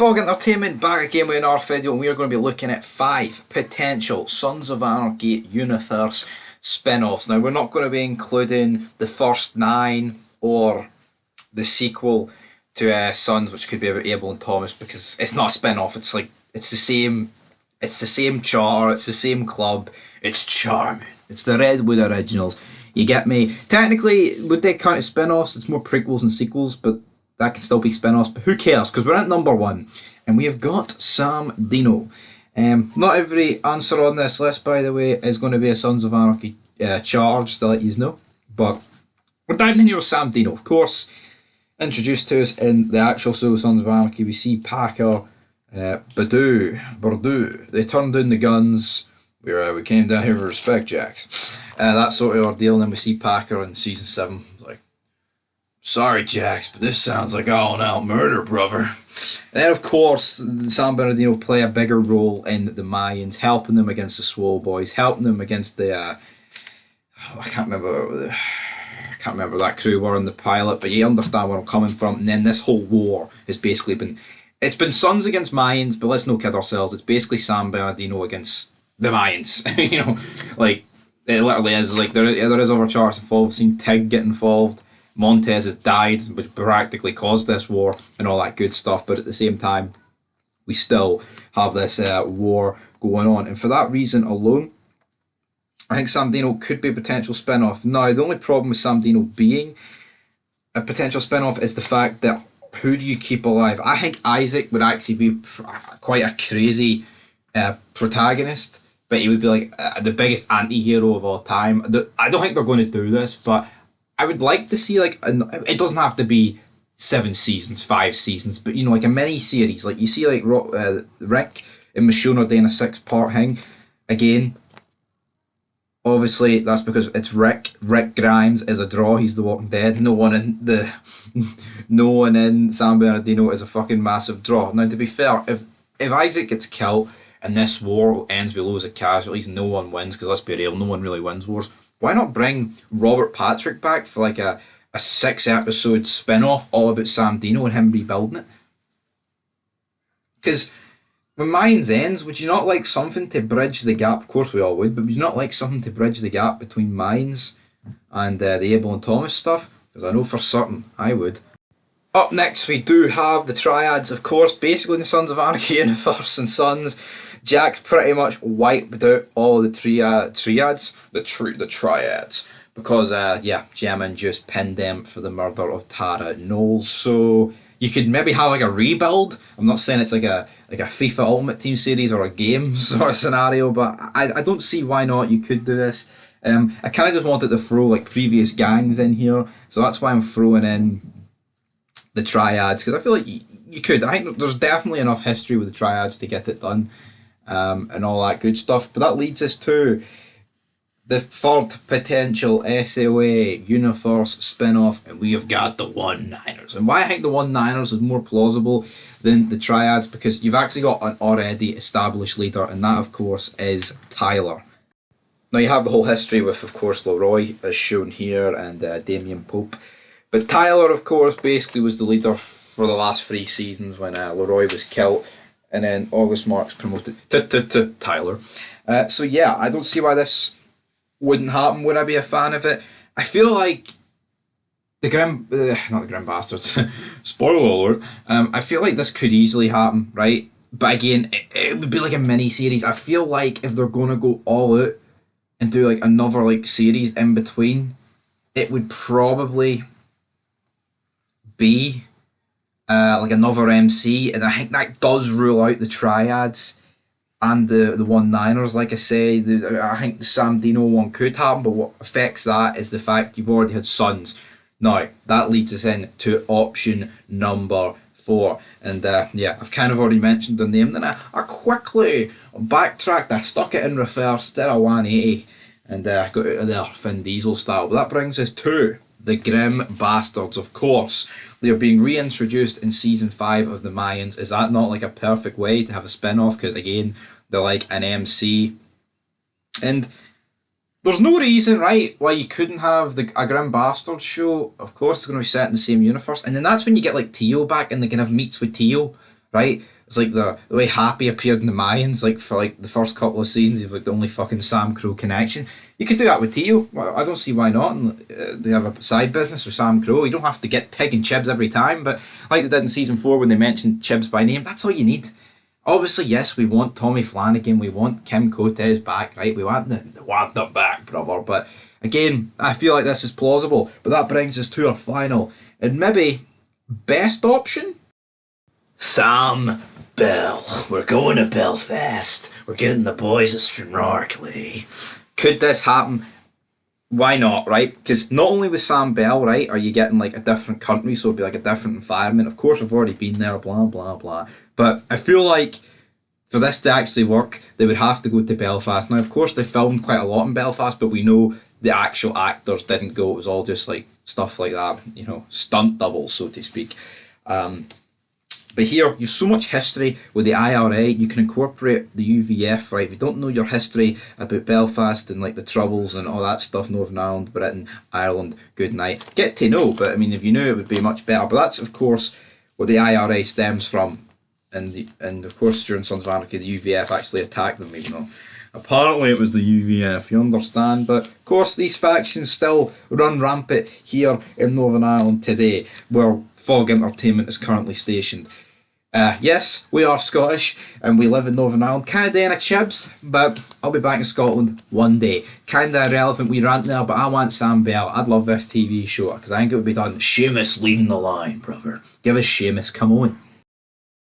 Fog Entertainment back again with another video, and we are going to be looking at 5 potential Sons of Anarchy universe spin-offs. Now, we're not going to be including the first 9 or the sequel to Sons, which could be about Abel and Thomas, because it's not a spin-off. It's like it's the same charter, it's the same club. It's charming. It's the Redwood originals. You get me? Technically, would they count as spin-offs? It's more prequels and sequels, but that can still be spin-offs, but who cares? Because we're at number 1, and we have got Sam Dino. Not every answer on this list, by the way, is going to be a Sons of Anarchy charge, to let you know. But we're diving in here with Sam Dino, of course. Introduced to us in the actual Sons of Anarchy, we see Packer, Bordeaux. They turned down the guns. We came down here for respect, Jax. That sort of ordeal, and then we see Packer in season 7. It's like, sorry, Jax, but this sounds like all-out murder, brother. And then, of course, San Bernardino play a bigger role in the Mayans, helping them against the Swole Boys, helping them against the I can't remember that crew were in the pilot, but you understand where I'm coming from. And then this whole war has basically been, it's been Sons against Mayans, but let's not kid ourselves. It's basically San Bernardino against the Mayans. You know, like it literally is. Like there is other charts involved. We've seen Tig get involved. Montez has died, which practically caused this war and all that good stuff. But at the same time, we still have this war going on, and for that reason alone, I think Sam Dino could be a potential spin-off. Now, the only problem with Sam Dino being a potential spin-off is the fact that who do you keep alive? I think Isaac would actually be quite a crazy protagonist, but he would be like the biggest anti-hero of all time. I don't think they're going to do this, but I would like to see, like, it doesn't have to be 7 seasons, 5 seasons, but, you know, like a mini-series. Like, you see, like, Rick and Michonne are doing a 6-part thing. Again, obviously, that's because it's Rick. Rick Grimes is a draw. He's the Walking Dead. No one in San Bernardino is a fucking massive draw. Now, to be fair, if Isaac gets killed and this war ends with loads of casualties, no one wins, because let's be real, no one really wins wars. Why not bring Robert Patrick back for like a 6-episode spin-off all about Sam Dino and him rebuilding it? Because when Mayans ends, would you not like something to bridge the gap? Of course we all would, but would you not like something to bridge the gap between Mayans and the Abel and Thomas stuff? Because I know for certain I would. Up next we do have the Triads, of course, basically in the Sons of Anarchy universe and Sons. Jack's pretty much wiped out all the Triads, the Triads, because Gemma just pinned them for the murder of Tara Knowles. So you could maybe have like a rebuild. I'm not saying it's like a FIFA Ultimate Team series or a game sort of scenario, but I don't see why not. You could do this. I kind of just wanted to throw like previous gangs in here, so that's why I'm throwing in the Triads, because I feel like you could. I think there's definitely enough history with the Triads to get it done. And all that good stuff. But that leads us to the third potential SOA universe spin-off, and we have got the One-Niners. And why I think the One-Niners is more plausible than the Triads, because you've actually got an already established leader, and that of course is Tyler. Now you have the whole history with, of course, Leroy as shown here, and Damien Pope. But Tyler, of course, basically was the leader for the last 3 seasons when Leroy was killed. And then August Marks promoted to Tyler. So yeah, I don't see why this wouldn't happen. Would I be a fan of it? I feel like not the Grim Bastards, spoiler alert, I feel like this could easily happen, right? But again, it would be like a mini-series. I feel like if they're going to go all out and do like another like series in between, it would probably be like another MC, and I think that does rule out the Triads and the One-Niners. Like I say, I think the Sam Dino one could happen, but what affects that is the fact you've already had Sons. Now, that leads us in to option number 4. And yeah, I've kind of already mentioned the name, then I quickly backtracked, I stuck it in reverse, did a 180, and got out of there Vin Diesel style. But that brings us to the Grim Bastards, of course. They're being reintroduced in season 5 of the Mayans. Is that not like a perfect way to have a spin-off? Because again, they're like an MC. And there's no reason, right, why you couldn't have a Grim Bastards show. Of course, it's going to be set in the same universe. And then that's when you get like Tio back, and they can have meets with Tio. right? It's like the way Happy appeared in the Mayans, like for like the first couple of seasons, of like the only fucking Sam Crow connection. You could do that with Tio. Well, I don't see why not. And, they have a side business with Sam Crow. You don't have to get Tig and Chibs every time, but like they did in season 4 when they mentioned Chibs by name, that's all you need. Obviously, yes, we want Tommy Flanagan, we want Kim Cotes back, right? We want them back, brother. But again, I feel like this is plausible. But that brings us to our final and maybe best option. Sam Bell. We're going to Belfast. We're getting the boys at Stranarchley. Could this happen? Why not, right? Because not only with Sam Bell, right, are you getting like a different country, so it'd be like a different environment. Of course, we've already been there, blah, blah, blah. But I feel like for this to actually work, they would have to go to Belfast. Now, of course, they filmed quite a lot in Belfast, but we know the actual actors didn't go. It was all just like stuff like that, you know, stunt doubles, so to speak. But here, you've so much history with the IRA, you can incorporate the UVF, right? If you don't know your history about Belfast and like the Troubles and all that stuff, Northern Ireland, Britain, Ireland, good night. Get to know, but I mean, if you knew, it would be much better. But that's, of course, what the IRA stems from. And of course, during Sons of Anarchy, the UVF actually attacked them, even though apparently it was the UVF, you understand? But of course, these factions still run rampant here in Northern Ireland today, where Fog Entertainment is currently stationed. Yes, we are Scottish and we live in Northern Ireland. Kinda in a chibs, but I'll be back in Scotland one day. Kinda irrelevant we rant there, but I want Sam Bell. I'd love this TV show because I think it would be done. Seamus leading the line, brother. Give us Seamus, come on.